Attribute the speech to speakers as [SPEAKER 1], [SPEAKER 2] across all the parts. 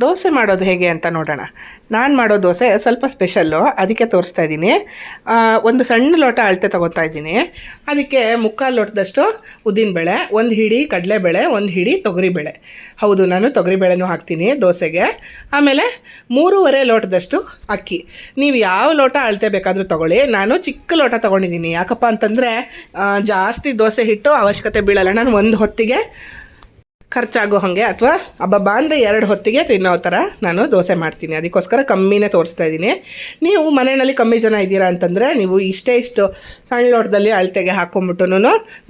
[SPEAKER 1] ದೋಸೆ ಮಾಡೋದು ಹೇಗೆ ಅಂತ ನೋಡೋಣ. ನಾನು ಮಾಡೋ ದೋಸೆ ಸ್ವಲ್ಪ ಸ್ಪೆಷಲ್ಲು, ಅದಕ್ಕೆ ತೋರಿಸ್ತಾ ಇದ್ದೀನಿ. ಒಂದು ಸಣ್ಣ ಲೋಟ ಅಳತೆ ತೊಗೊತಾ ಇದ್ದೀನಿ. ಅದಕ್ಕೆ 3/4 ಲೋಟದಷ್ಟು ಉದ್ದಿನಬೇಳೆ, 1 ಹಿಡಿ ಕಡಲೆಬೇಳೆ, 1 ಹಿಡಿ ತೊಗರಿಬೇಳೆ. ಹೌದು, ನಾನು ತೊಗರಿಬೇಳೆನೂ ಹಾಕ್ತೀನಿ ದೋಸೆಗೆ. ಆಮೇಲೆ 3/2 ಲೋಟದಷ್ಟು ಅಕ್ಕಿ. ನೀವು ಯಾವ ಲೋಟ ಅಳತೆ ಬೇಕಾದರೂ ತೊಗೊಳ್ಳಿ. ನಾನು ಚಿಕ್ಕ ಲೋಟ ತೊಗೊಂಡಿದ್ದೀನಿ. ಯಾಕಪ್ಪ ಅಂತಂದರೆ ಜಾಸ್ತಿ ದೋಸೆ ಹಿಟ್ಟು ಅವಶ್ಯಕತೆ ಬೀಳಲ್ಲ. ನಾನು ಒಂದು ಹೊತ್ತಿಗೆ ಖರ್ಚಾಗೋ ಹಾಗೆ ಅಥವಾ ಹಬ್ಬ ಅಂದರೆ 2 ಹೊತ್ತಿಗೆ ತಿನ್ನೋ ಥರ ನಾನು ದೋಸೆ ಮಾಡ್ತೀನಿ. ಅದಕ್ಕೋಸ್ಕರ ಕಮ್ಮಿನೇ ತೋರಿಸ್ತಾ ಇದ್ದೀನಿ. ನೀವು ಮನೆಯಲ್ಲಿ ಕಮ್ಮಿ ಜನ ಇದ್ದೀರಾ ಅಂತಂದರೆ ನೀವು ಇಷ್ಟು ಸಣ್ಣ ಲೋಟದಲ್ಲಿ ಅಳತೆಗೆ ಹಾಕ್ಕೊಂಬಿಟ್ಟು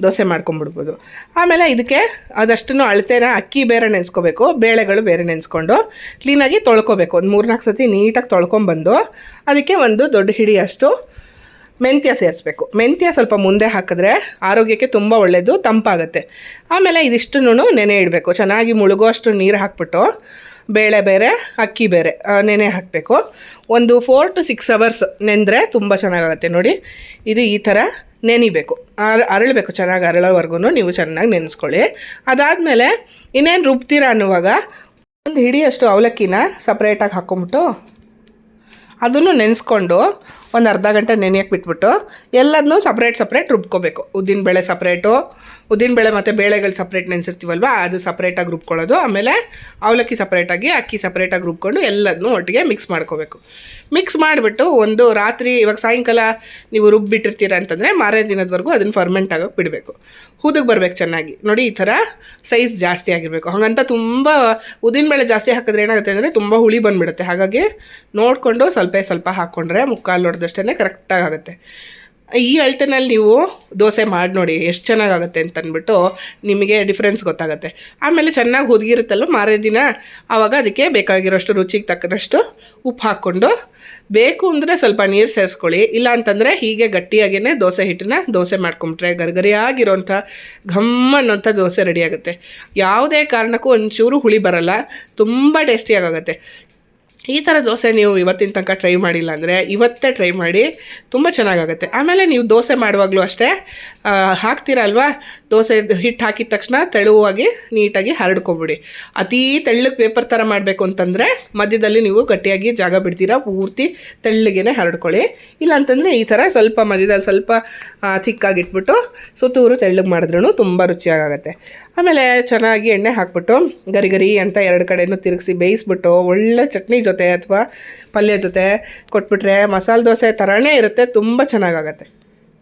[SPEAKER 1] ದೋಸೆ ಮಾಡ್ಕೊಂಬಿಡ್ಬೋದು. ಆಮೇಲೆ ಇದಕ್ಕೆ ಅದಷ್ಟನ್ನು ಅಳತೆನ ಅಕ್ಕಿ ಬೇರೆ ನೆನೆಸ್ಕೋಬೇಕು, ಬೇಳೆಗಳು ಬೇರೆ ನೆನೆಸ್ಕೊಂಡು ಕ್ಲೀನಾಗಿ ತೊಳ್ಕೊಬೇಕು. ಒಂದು 3-4 ಸತಿ ನೀಟಾಗಿ ತೊಳ್ಕೊಂಬಂದು ಅದಕ್ಕೆ ಒಂದು ದೊಡ್ಡ ಹಿಡಿಯಷ್ಟು ಮೆಂತ್ಯ ಸೇರಿಸ್ಬೇಕು. ಮೆಂತ್ಯ ಸ್ವಲ್ಪ ಮುಂದೆ ಹಾಕಿದ್ರೆ ಆರೋಗ್ಯಕ್ಕೆ ತುಂಬ ಒಳ್ಳೆಯದು, ತಂಪಾಗುತ್ತೆ. ಆಮೇಲೆ ಇದಿಷ್ಟನ್ನು ನೆನೆ ಇಡಬೇಕು. ಚೆನ್ನಾಗಿ ಮುಳುಗೋಷ್ಟು ನೀರು ಹಾಕ್ಬಿಟ್ಟು ಬೇಳೆ ಬೇರೆ ಅಕ್ಕಿ ಬೇರೆ ನೆನೆ ಹಾಕಬೇಕು. ಒಂದು 4 to 6 hours ನೆಂದರೆ ತುಂಬ ಚೆನ್ನಾಗಾಗುತ್ತೆ. ನೋಡಿ, ಇದು ಈ ಥರ ನೆನಿಬೇಕು, ಅರಳಬೇಕು. ಚೆನ್ನಾಗಿ ಅರಳೋವರೆಗೂ ನೀವು ಚೆನ್ನಾಗಿ ನೆನೆಸ್ಕೊಳ್ಳಿ. ಅದಾದಮೇಲೆ ಇನ್ನೇನು ರುಬ್ತೀರಾ ಅನ್ನುವಾಗ ಒಂದು ಹಿಡಿಯಷ್ಟು ಅವಲಕ್ಕಿನ ಸಪ್ರೇಟಾಗಿ ಹಾಕ್ಕೊಂಬಿಟ್ಟು ಅದನ್ನು ನೆನೆಸ್ಕೊಂಡು ಒಂದು ಅರ್ಧ ಗಂಟೆ ನೆನೆಯಕ್ಕೆ ಬಿಟ್ಬಿಟ್ಟು ಎಲ್ಲದನ್ನೂ ಸಪ್ರೇಟ್ ರುಬ್ಕೋಬೇಕು. ಉದ್ದಿನಬೇಳೆ ಸಪ್ರೇಟು, ಉದ್ದಿನಬೇಳೆ ಮತ್ತು ಬೇಳೆಗಳು ಸಪ್ರೇಟ್ ನೆನೆಸಿರ್ತೀವಲ್ವ, ಅದು ಸಪ್ರೇಟಾಗಿ ರುಬ್ಕೊಳ್ಳೋದು. ಆಮೇಲೆ ಅವಲಕ್ಕಿ ಸಪ್ರೇಟಾಗಿ, ಅಕ್ಕಿ ಸಪ್ರೇಟಾಗಿ ರುಬ್ಕೊಂಡು ಎಲ್ಲದನ್ನೂ ಒಟ್ಟಿಗೆ ಮಿಕ್ಸ್ ಮಾಡ್ಕೋಬೇಕು. ಮಿಕ್ಸ್ ಮಾಡಿಬಿಟ್ಟು ಒಂದು ರಾತ್ರಿ, ಇವಾಗ ಸಾಯಂಕಾಲ ನೀವು ರುಬ್ಬಿಟ್ಟಿರ್ತೀರ ಅಂತಂದರೆ ಮಾರೇ ದಿನದವರೆಗೂ ಅದನ್ನು ಫರ್ಮೆಂಟ್ ಆಗೋಕ್ಕೆ ಬಿಡಬೇಕು. ಹೂದಕ್ಕೆ ಬರಬೇಕು ಚೆನ್ನಾಗಿ. ನೋಡಿ, ಈ ಥರ ಸೈಜ್ ಜಾಸ್ತಿ ಆಗಿರಬೇಕು. ಹಾಗಂತ ತುಂಬ ಉದ್ದಿನಬೇಳೆ ಜಾಸ್ತಿ ಹಾಕಿದ್ರೆ ಏನಾಗುತ್ತೆ ಅಂದರೆ ತುಂಬ ಹುಳಿ ಬಂದುಬಿಡುತ್ತೆ. ಹಾಗಾಗಿ ನೋಡಿಕೊಂಡು ಸ್ವಲ್ಪ ಹಾಕ್ಕೊಂಡ್ರೆ 3/4 ಲೋಟದಷ್ಟೇ ಕರೆಕ್ಟಾಗಿ ಆಗುತ್ತೆ. ಈ ಅಳತೆನಲ್ಲಿ ನೀವು ದೋಸೆ ಮಾಡಿ ನೋಡಿ ಎಷ್ಟು ಚೆನ್ನಾಗಾಗುತ್ತೆ ಅಂತಂದ್ಬಿಟ್ಟು ನಿಮಗೆ ಡಿಫ್ರೆನ್ಸ್ ಗೊತ್ತಾಗುತ್ತೆ. ಆಮೇಲೆ ಚೆನ್ನಾಗಿ ಹುದುಗಿರುತ್ತಲ್ವ ಮಾರೇ ದಿನ, ಆವಾಗ ಅದಕ್ಕೆ ಬೇಕಾಗಿರೋಷ್ಟು ರುಚಿಗೆ ತಕ್ಕನಷ್ಟು ಉಪ್ಪು ಹಾಕ್ಕೊಂಡು, ಬೇಕು ಅಂದರೆ ಸ್ವಲ್ಪ ನೀರು ಸೇರಿಸ್ಕೊಳ್ಳಿ. ಇಲ್ಲ ಅಂತಂದರೆ ಹೀಗೆ ಗಟ್ಟಿಯಾಗೇ ದೋಸೆ ಹಿಟ್ಟನ್ನ ದೋಸೆ ಮಾಡ್ಕೊಂಬಿಟ್ರೆ ಗರಿಗರಿಯಾಗಿರೋಂಥ ಘಮ್ ಅನ್ನೋಂಥ ದೋಸೆ ರೆಡಿಯಾಗುತ್ತೆ. ಯಾವುದೇ ಕಾರಣಕ್ಕೂ ಒಂಚೂರು ಹುಳಿ ಬರಲ್ಲ, ತುಂಬ ಟೇಸ್ಟಿಯಾಗುತ್ತೆ. ಈ ಥರ ದೋಸೆ ನೀವು ಇವತ್ತಿನ ತನಕ ಟ್ರೈ ಮಾಡಿಲ್ಲ ಅಂದರೆ ಇವತ್ತೇ ಟ್ರೈ ಮಾಡಿ, ತುಂಬ ಚೆನ್ನಾಗಾಗುತ್ತೆ. ಆಮೇಲೆ ನೀವು ದೋಸೆ ಮಾಡುವಾಗಲೂ ಅಷ್ಟೇ ಹಾಕ್ತೀರಲ್ವ, ದೋಸೆ ಹಿಟ್ಟು ಹಾಕಿದ ತಕ್ಷಣ ತೆಳುವಾಗಿ ನೀಟಾಗಿ ಹರಡ್ಕೊಬಿಡಿ. ಅತೀ ತೆಳ್ಳಗೆ ಪೇಪರ್ ಥರ ಮಾಡಬೇಕು ಅಂತಂದರೆ ಮಧ್ಯದಲ್ಲಿ ನೀವು ಗಟ್ಟಿಯಾಗಿ ಜಾಗ ಬಿಡ್ತೀರಾ, ಪೂರ್ತಿ ತೆಳ್ಳಗೇ ಹರಡ್ಕೊಳ್ಳಿ. ಇಲ್ಲಾಂತಂದರೆ ಈ ಥರ ಸ್ವಲ್ಪ ಮಧ್ಯದಲ್ಲಿ ಸ್ವಲ್ಪ ಥಿಕ್ಕಾಗಿಟ್ಬಿಟ್ಟು ಸುತ್ತೂರು ತೆಳ್ಳಗೆ ಮಾಡಿದ್ರೂ ತುಂಬ ರುಚಿಯಾಗುತ್ತೆ. ಆಮೇಲೆ ಚೆನ್ನಾಗಿ ಎಣ್ಣೆ ಹಾಕ್ಬಿಟ್ಟು ಗರಿ ಅಂತ 2 ಕಡೆಯೂ ತಿರುಗಿಸಿ ಬೇಯಿಸ್ಬಿಟ್ಟು ಒಳ್ಳೆ ಚಟ್ನಿ ಜೊತೆ ಅಥವಾ ಪಲ್ಯ ಜೊತೆ ಕೊಟ್ಬಿಟ್ರೆ ಮಸಾಲೆ ದೋಸೆ ಥರನೇ ಇರುತ್ತೆ, ತುಂಬ ಚೆನ್ನಾಗಾಗತ್ತೆ.